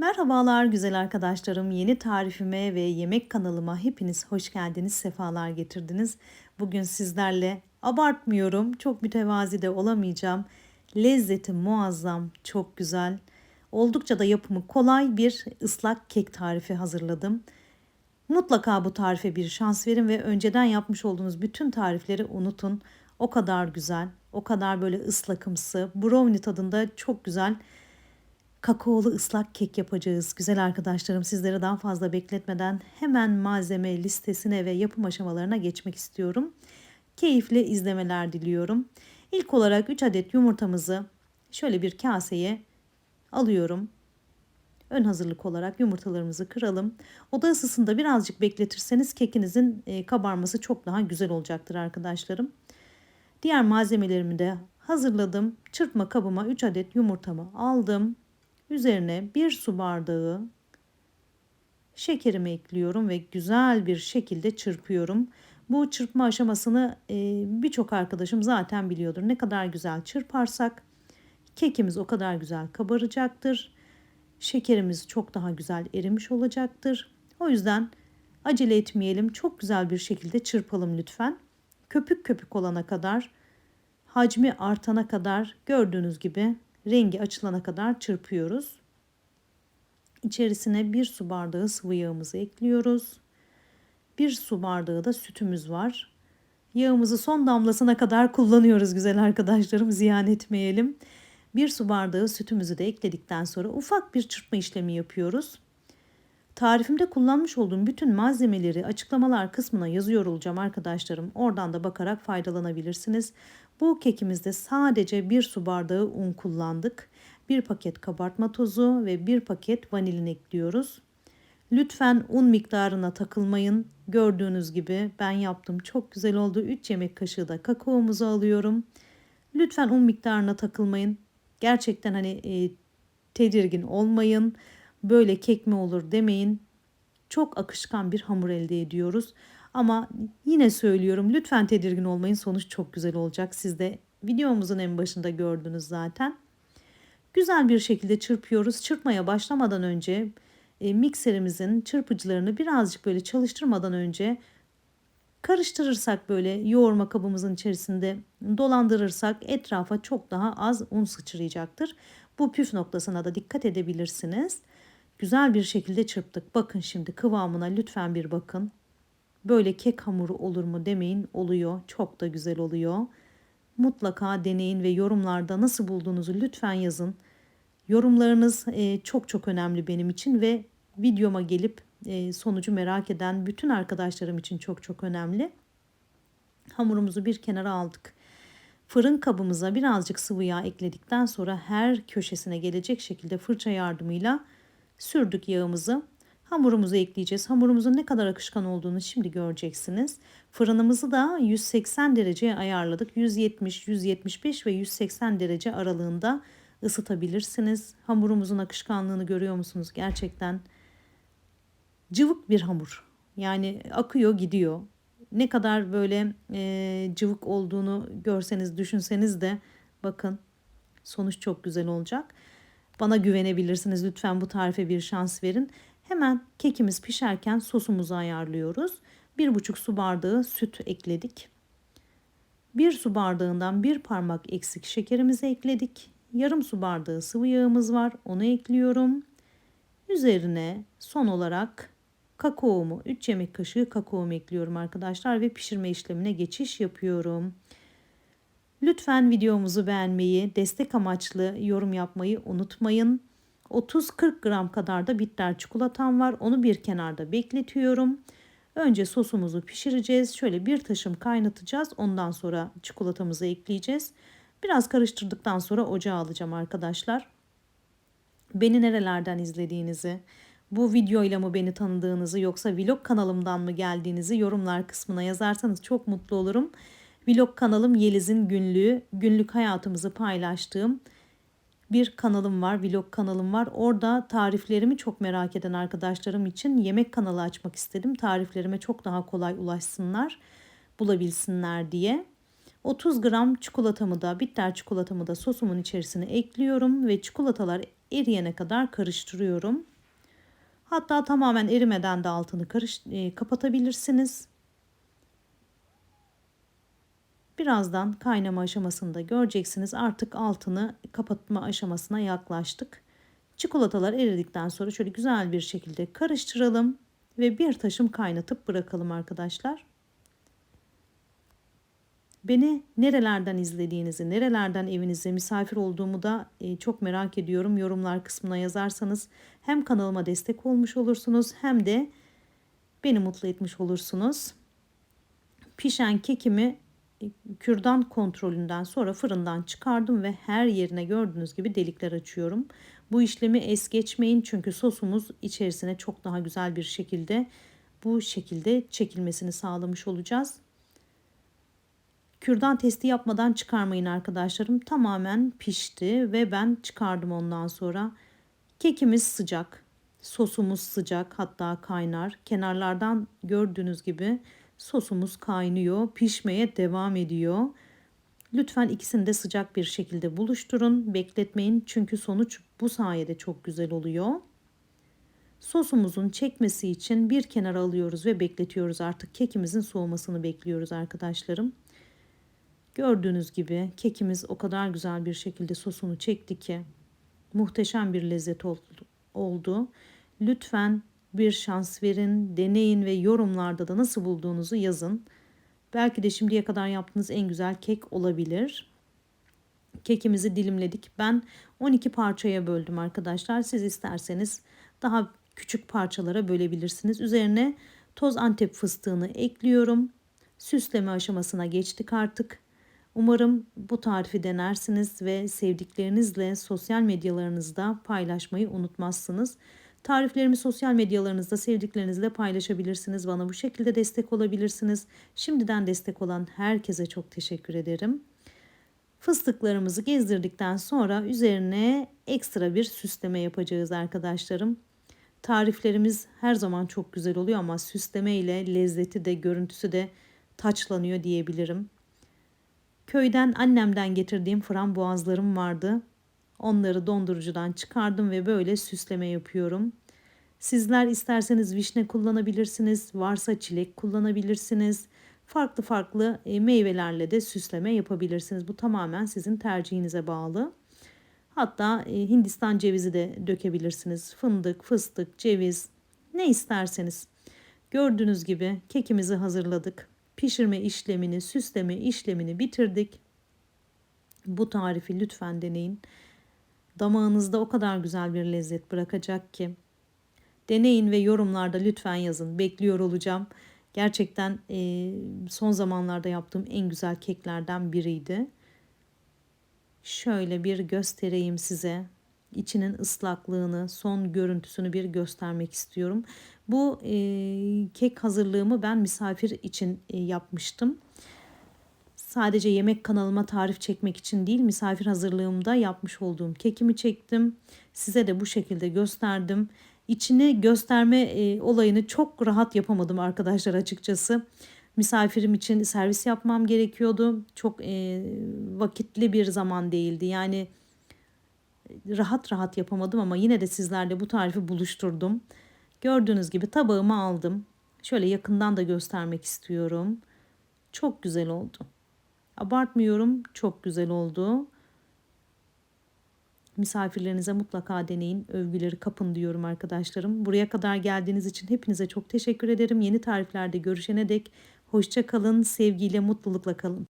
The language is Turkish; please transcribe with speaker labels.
Speaker 1: Merhabalar güzel arkadaşlarım. Yeni tarifime ve yemek kanalıma hepiniz hoş geldiniz, sefalar getirdiniz. Bugün sizlerle abartmıyorum, çok mütevazi de olamayacağım. Lezzeti muazzam, çok güzel. Oldukça da yapımı kolay bir ıslak kek tarifi hazırladım. Mutlaka bu tarife bir şans verin ve önceden yapmış olduğunuz bütün tarifleri unutun. O kadar güzel, o kadar böyle ıslakımsı, brownie tadında çok güzel kakaolu ıslak kek yapacağız. Güzel arkadaşlarım, sizlere daha fazla bekletmeden hemen malzeme listesine ve yapım aşamalarına geçmek istiyorum. Keyifli izlemeler diliyorum. İlk olarak 3 adet yumurtamızı şöyle bir kaseye alıyorum. Ön hazırlık olarak yumurtalarımızı kıralım. Oda ısısında birazcık bekletirseniz kekinizin kabarması çok daha güzel olacaktır arkadaşlarım. Diğer malzemelerimi de hazırladım. Çırpma kabıma 3 adet yumurtamı aldım. Üzerine 1 su bardağı şekerimi ekliyorum ve güzel bir şekilde çırpıyorum. Bu çırpma aşamasını birçok arkadaşım zaten biliyordur. Ne kadar güzel çırparsak kekimiz o kadar güzel kabaracaktır. Şekerimiz çok daha güzel erimiş olacaktır. O yüzden acele etmeyelim. Çok güzel bir şekilde çırpalım lütfen. Köpük köpük olana kadar, hacmi artana kadar, gördüğünüz gibi rengi açılana kadar çırpıyoruz. İçerisine 1 su bardağı sıvı yağımızı ekliyoruz. 1 su bardağı da sütümüz var. Yağımızı son damlasına kadar kullanıyoruz güzel arkadaşlarım, ziyan etmeyelim. 1 su bardağı sütümüzü de ekledikten sonra ufak bir çırpma işlemi yapıyoruz. Tarifimde kullanmış olduğum bütün malzemeleri açıklamalar kısmına yazıyor olacağım arkadaşlarım. Oradan da bakarak faydalanabilirsiniz. Bu kekimizde sadece 1 su bardağı un kullandık. 1 paket kabartma tozu ve 1 paket vanilin ekliyoruz. Lütfen un miktarına takılmayın. Gördüğünüz gibi ben yaptım. Çok güzel oldu. 3 yemek kaşığı da kakaomuzu alıyorum. Lütfen un miktarına takılmayın. Gerçekten tedirgin olmayın. Böyle kek mi olur demeyin. Çok akışkan bir hamur elde ediyoruz. Ama yine söylüyorum, lütfen tedirgin olmayın. Sonuç çok güzel olacak. Siz de videomuzun en başında gördünüz zaten. Güzel bir şekilde çırpıyoruz. Çırpmaya başlamadan önce mikserimizin çırpıcılarını birazcık böyle çalıştırmadan önce karıştırırsak, böyle yoğurma kabımızın içerisinde dolandırırsak etrafa çok daha az un sıçrayacaktır. Bu püf noktasına da dikkat edebilirsiniz. Güzel bir şekilde çırptık. Bakın şimdi kıvamına lütfen bir bakın. Böyle kek hamuru olur mu demeyin, oluyor. Çok da güzel oluyor. Mutlaka deneyin ve yorumlarda nasıl bulduğunuzu lütfen yazın. Yorumlarınız çok çok önemli benim için ve videoma gelip sonucu merak eden bütün arkadaşlarım için çok çok önemli. Hamurumuzu bir kenara aldık. Fırın kabımıza birazcık sıvı yağ ekledikten sonra her köşesine gelecek şekilde fırça yardımıyla sürdük yağımızı. Hamurumuzu ekleyeceğiz. Hamurumuzun ne kadar akışkan olduğunu şimdi göreceksiniz. Fırınımızı da 180 dereceye ayarladık. 170, 175 ve 180 derece aralığında ısıtabilirsiniz. Hamurumuzun akışkanlığını görüyor musunuz? Gerçekten cıvık bir hamur. Yani akıyor gidiyor. Ne kadar böyle cıvık olduğunu görseniz, düşünseniz de bakın sonuç çok güzel olacak. Bana güvenebilirsiniz. Lütfen bu tarife bir şans verin. Hemen kekimiz pişerken sosumuzu ayarlıyoruz. 1,5 su bardağı süt ekledik. 1 su bardağından 1 parmak eksik şekerimizi ekledik. Yarım su bardağı sıvı yağımız var. Onu ekliyorum. Üzerine son olarak kakaomu, 3 yemek kaşığı kakaomu ekliyorum arkadaşlar ve pişirme işlemine geçiş yapıyorum. Lütfen videomuzu beğenmeyi, destek amaçlı yorum yapmayı unutmayın. 30-40 gram kadar da bitter çikolatam var. Onu bir kenarda bekletiyorum. Önce sosumuzu pişireceğiz. Şöyle bir taşım kaynatacağız. Ondan sonra çikolatamızı ekleyeceğiz. Biraz karıştırdıktan sonra ocağa alacağım arkadaşlar. Beni nerelerden izlediğinizi, bu videoyla mı beni tanıdığınızı yoksa vlog kanalımdan mı geldiğinizi yorumlar kısmına yazarsanız çok mutlu olurum. Vlog kanalım Yeliz'in günlüğü, günlük hayatımızı paylaştığım bir kanalım var, vlog kanalım var. Orada tariflerimi çok merak eden arkadaşlarım için yemek kanalı açmak istedim. Tariflerime çok daha kolay ulaşsınlar, bulabilsinler diye. 30 gram çikolatamı da, bitter çikolatamı da sosumun içerisine ekliyorum ve çikolatalar eriyene kadar karıştırıyorum. Hatta tamamen erimeden de altını kapatabilirsiniz. Birazdan kaynama aşamasında göreceksiniz. Artık altını kapatma aşamasına yaklaştık. Çikolatalar eridikten sonra şöyle güzel bir şekilde karıştıralım ve bir taşım kaynatıp bırakalım arkadaşlar. Beni nerelerden izlediğinizi, nerelerden evinize misafir olduğumu da çok merak ediyorum. Yorumlar kısmına yazarsanız hem kanalıma destek olmuş olursunuz hem de beni mutlu etmiş olursunuz. Pişen kekimi kürdan kontrolünden sonra fırından çıkardım ve her yerine gördüğünüz gibi delikler açıyorum. Bu işlemi es geçmeyin çünkü sosumuz içerisine çok daha güzel bir şekilde bu şekilde çekilmesini sağlamış olacağız. Kürdan testi yapmadan çıkarmayın arkadaşlarım. Tamamen pişti ve ben çıkardım ondan sonra. Kekimiz sıcak, sosumuz sıcak, hatta kaynar. Kenarlardan gördüğünüz gibi sosumuz kaynıyor, pişmeye devam ediyor. Lütfen ikisini de sıcak bir şekilde buluşturun, bekletmeyin çünkü sonuç bu sayede çok güzel oluyor. Sosumuzun çekmesi için bir kenara alıyoruz ve bekletiyoruz. Artık kekimizin soğumasını bekliyoruz arkadaşlarım. Gördüğünüz gibi kekimiz o kadar güzel bir şekilde sosunu çekti ki muhteşem bir lezzet oldu. Lütfen bir şans verin, deneyin ve yorumlarda da nasıl bulduğunuzu yazın. Belki de şimdiye kadar yaptığınız en güzel kek olabilir. Kekimizi dilimledik. Ben 12 parçaya böldüm arkadaşlar. Siz isterseniz daha küçük parçalara bölebilirsiniz. Üzerine toz Antep fıstığını ekliyorum. Süsleme aşamasına geçtik artık. Umarım bu tarifi denersiniz ve sevdiklerinizle sosyal medyalarınızda paylaşmayı unutmazsınız. Tariflerimi sosyal medyalarınızda sevdiklerinizle paylaşabilirsiniz. Bana bu şekilde destek olabilirsiniz. Şimdiden destek olan herkese çok teşekkür ederim. Fıstıklarımızı gezdirdikten sonra üzerine ekstra bir süsleme yapacağız arkadaşlarım. Tariflerimiz her zaman çok güzel oluyor ama süsleme ile lezzeti de görüntüsü de taçlanıyor diyebilirim. Köyden annemden getirdiğim frambuazlarım vardı. Onları dondurucudan çıkardım ve böyle süsleme yapıyorum. Sizler isterseniz vişne kullanabilirsiniz, varsa çilek kullanabilirsiniz. Farklı farklı meyvelerle de süsleme yapabilirsiniz. Bu tamamen sizin tercihinize bağlı. Hatta Hindistan cevizi de dökebilirsiniz. Fındık, fıstık, ceviz ne isterseniz. Gördüğünüz gibi kekimizi hazırladık. Pişirme işlemini, süsleme işlemini bitirdik. Bu tarifi lütfen deneyin. Damağınızda o kadar güzel bir lezzet bırakacak ki. Deneyin ve yorumlarda lütfen yazın. Bekliyor olacağım. Gerçekten son zamanlarda yaptığım en güzel keklerden biriydi. Şöyle bir göstereyim size. İçinin ıslaklığını, son görüntüsünü bir göstermek istiyorum. Bu kek hazırlığımı ben misafir için yapmıştım. Sadece yemek kanalıma tarif çekmek için değil, misafir hazırlığımda yapmış olduğum kekimi çektim. Size de bu şekilde gösterdim. İçini gösterme olayını çok rahat yapamadım arkadaşlar açıkçası. Misafirim için servis yapmam gerekiyordu. Çok vakitli bir zaman değildi. Yani rahat rahat yapamadım ama yine de sizlerle bu tarifi buluşturdum. Gördüğünüz gibi tabağıma aldım. Şöyle yakından da göstermek istiyorum. Çok güzel oldu. Abartmıyorum, çok güzel oldu. Misafirlerinize mutlaka deneyin, övgüleri kapın diyorum arkadaşlarım. Buraya kadar geldiğiniz için hepinize çok teşekkür ederim. Yeni tariflerde görüşene dek hoşça kalın, sevgiyle, mutlulukla kalın.